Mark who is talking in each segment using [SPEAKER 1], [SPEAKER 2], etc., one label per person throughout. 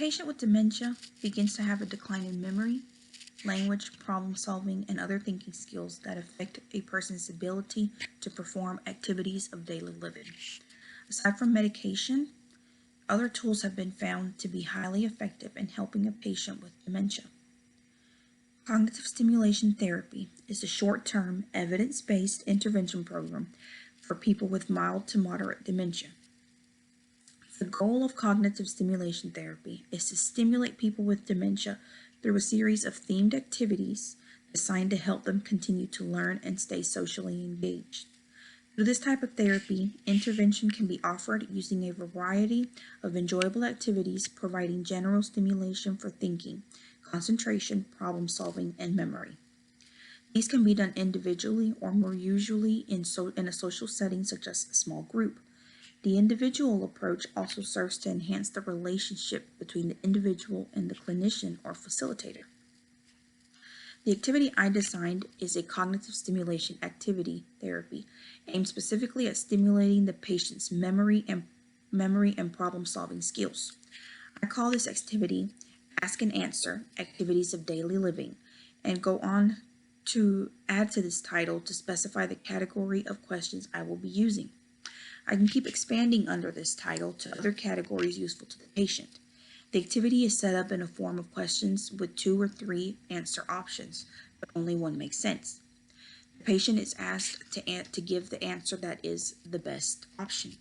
[SPEAKER 1] patient with dementia begins to have a decline in memory, language, problem solving, and other thinking skills that affect a person's ability to perform activities of daily living. Aside from medication, other tools have been found to be highly effective in helping a patient with dementia. Cognitive stimulation therapy is a short-term, evidence-based intervention program for people with mild to moderate dementia. The goal of cognitive stimulation therapy is to stimulate people with dementia through a series of themed activities designed to help them continue to learn and stay socially engaged. Through this type of therapy, intervention can be offered using a variety of enjoyable activities providing general stimulation for thinking, concentration, problem solving, and memory. These can be done individually or more usually in a social setting such as a small group. The individual approach also serves to enhance the relationship between the individual and the clinician or facilitator. The activity I designed is a cognitive stimulation activity therapy aimed specifically at stimulating the patient's memory and problem-solving skills. I call this activity Ask and Answer, Activities of Daily Living, and go on to add to this title to specify the category of questions I will be using. I can keep expanding under this title to other categories useful to the patient. The activity is set up in a form of questions with 2 or 3 answer options, but only one makes sense. The patient is asked to give the answer that is the best option.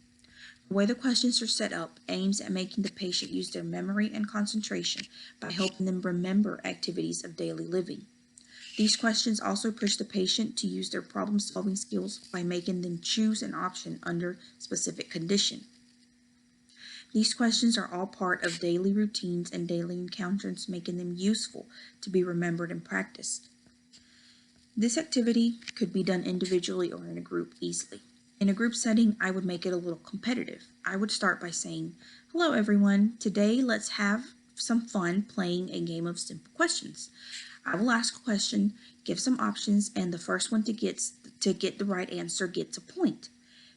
[SPEAKER 1] The way the questions are set up aims at making the patient use their memory and concentration by helping them remember activities of daily living. These questions also push the patient to use their problem-solving skills by making them choose an option under specific condition. These questions are all part of daily routines and daily encounters, making them useful to be remembered and practiced. This activity could be done individually or in a group easily. In a group setting, I would make it a little competitive. I would start by saying, "Hello everyone, today let's have some fun playing a game of simple questions. I will ask a question, give some options, and the first one to get the right answer gets a point.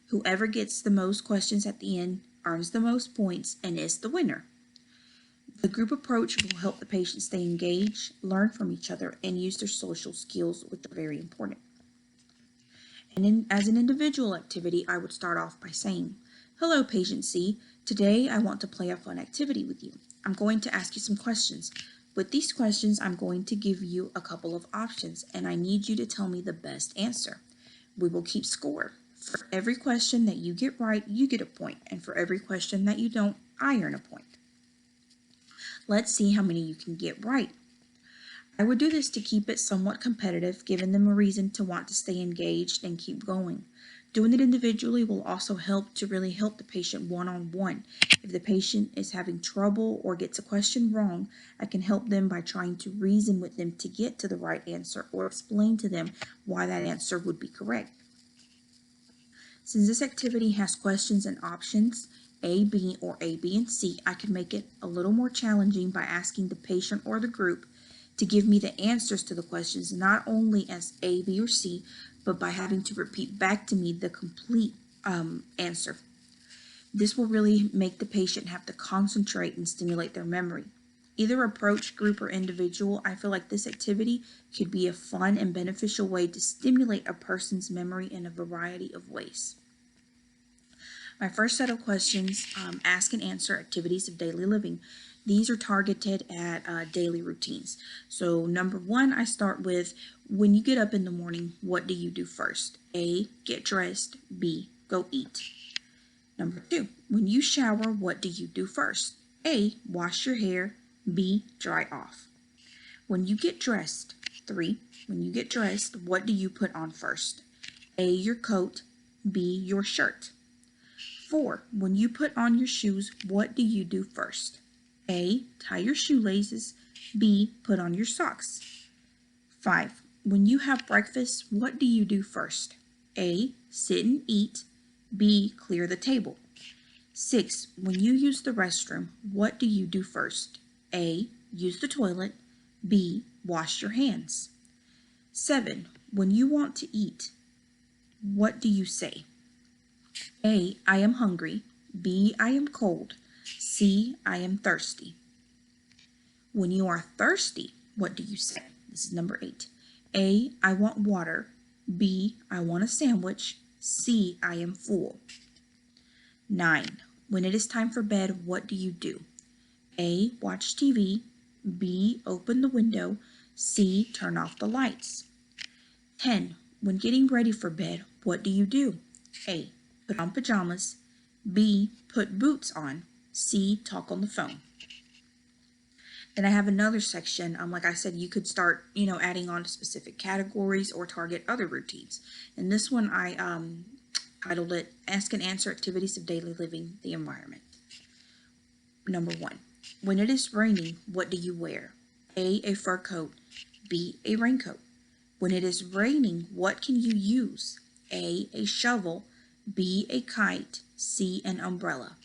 [SPEAKER 1] Whoever gets the most questions at the end earns the most points and is the winner." The group approach will help the patient stay engaged, learn from each other, and use their social skills, which are very important. And as an individual activity, I would start off by saying, "Hello, patient C. Today I want to play a fun activity with you. I'm going to ask you some questions. With these questions, I'm going to give you a couple of options, and I need you to tell me the best answer. We will keep score. For every question that you get right, you get a point, and for every question that you don't, I earn a point. Let's see how many you can get right." I would do this to keep it somewhat competitive, giving them a reason to want to stay engaged and keep going. Doing it individually will also help the patient one-on-one. If the patient is having trouble or gets a question wrong, I can help them by trying to reason with them to get to the right answer or explain to them why that answer would be correct. Since this activity has questions and options, A, B, or A, B, and C, I can make it a little more challenging by asking the patient or the group to give me the answers to the questions, not only as A, B, or C, but by having to repeat back to me the complete answer. This will really make the patient have to concentrate and stimulate their memory. Either approach, group, or individual, I feel like this activity could be a fun and beneficial way to stimulate a person's memory in a variety of ways. My first set of questions, ask and answer activities of daily living. These are targeted at daily routines. So number 1, I start with, when you get up in the morning, what do you do first? A, get dressed. B, go eat. Number 2, when you shower, what do you do first? A, wash your hair. B, dry off. When you get dressed. 3, when you get dressed, what do you put on first? A, your coat. B, your shirt. 4, when you put on your shoes, what do you do first? A, tie your shoelaces. B, put on your socks. 5, when you have breakfast, what do you do first? A, sit and eat. B, clear the table. 6, when you use the restroom, what do you do first? A, use the toilet. B, wash your hands. 7, when you want to eat, what do you say? A, I am hungry. B, I am cold. C, I am thirsty. When you are thirsty, what do you say? This is number 8. A, I want water. B, I want a sandwich. C, I am full. 9. When it is time for bed, what do you do? A, watch TV. B, open the window. C, turn off the lights. 10. When getting ready for bed, what do you do? A, put on pajamas. B, put boots on. C, talk on the phone. Then I have another section. Like I said, you could start, adding on to specific categories or target other routines. And this one I titled it Ask and Answer Activities of Daily Living, the Environment. Number 1. When it is raining, what do you wear? A fur coat. B, a raincoat. When it is raining, what can you use? A shovel. B, a kite. C, an umbrella.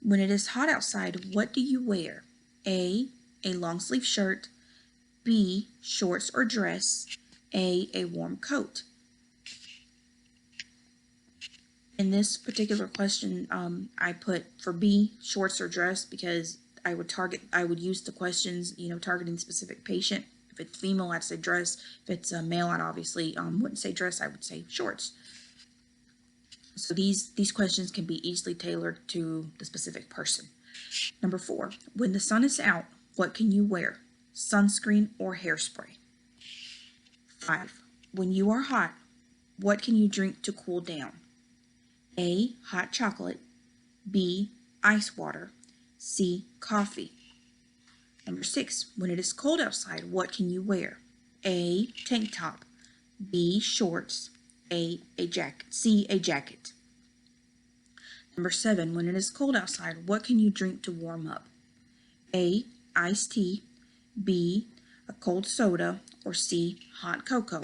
[SPEAKER 1] When it is hot outside, what do you wear? A long sleeve shirt. B, shorts or dress. A warm coat. In this particular question, I put for B, shorts or dress, because I would use the questions, targeting specific patient. If it's female, I'd say dress. If it's a male, I'd obviously wouldn't say dress, I would say shorts. So these questions can be easily tailored to the specific person. Number 4, when the sun is out, what can you wear? Sunscreen or hairspray? 5, when you are hot, what can you drink to cool down? A, hot chocolate. B, ice water. C, coffee. Number 6, when it is cold outside, what can you wear? A, tank top. B, shorts. A jacket. C, a jacket. Number 7, when it is cold outside, what can you drink to warm up? A, iced tea. B, a cold soda. Or C, hot cocoa.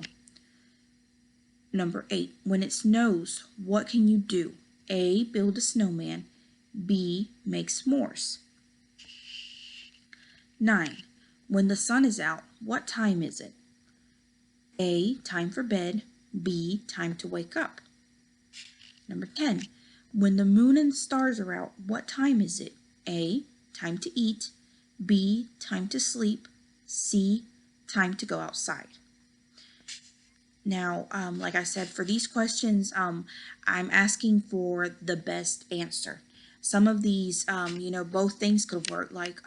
[SPEAKER 1] Number 8, when it snows, what can you do? A, build a snowman. B, make s'mores. 9, when the sun is out, what time is it? A, time for bed. B, time to wake up. Number 10, when the moon and stars are out, what time is it? A, time to eat. B, time to sleep. C, time to go outside. Now, like I said, for these questions, I'm asking for the best answer. Some of these, both things could work. Like,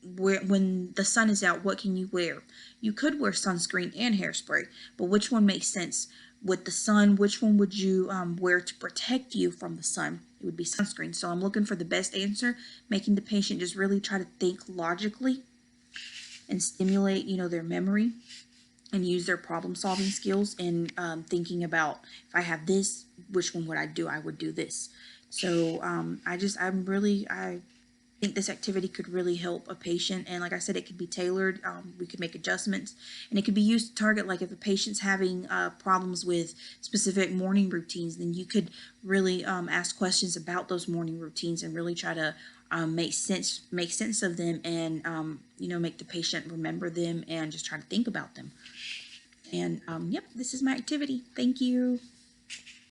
[SPEAKER 1] when the sun is out, what can you wear? You could wear sunscreen and hairspray, but which one makes sense? With the sun, which one would you wear to protect you from the sun? It would be sunscreen. So I'm looking for the best answer, making the patient just really try to think logically and stimulate, their memory and use their problem-solving skills in thinking about, if I have this, which one would I do? I would do this. So I think this activity could really help a patient, and like I said, it could be tailored. We could make adjustments, and it could be used to target, like if a patient's having problems with specific morning routines, then you could really ask questions about those morning routines and really try to make sense of them, and make the patient remember them and just try to think about them. And yep, this is my activity. Thank you.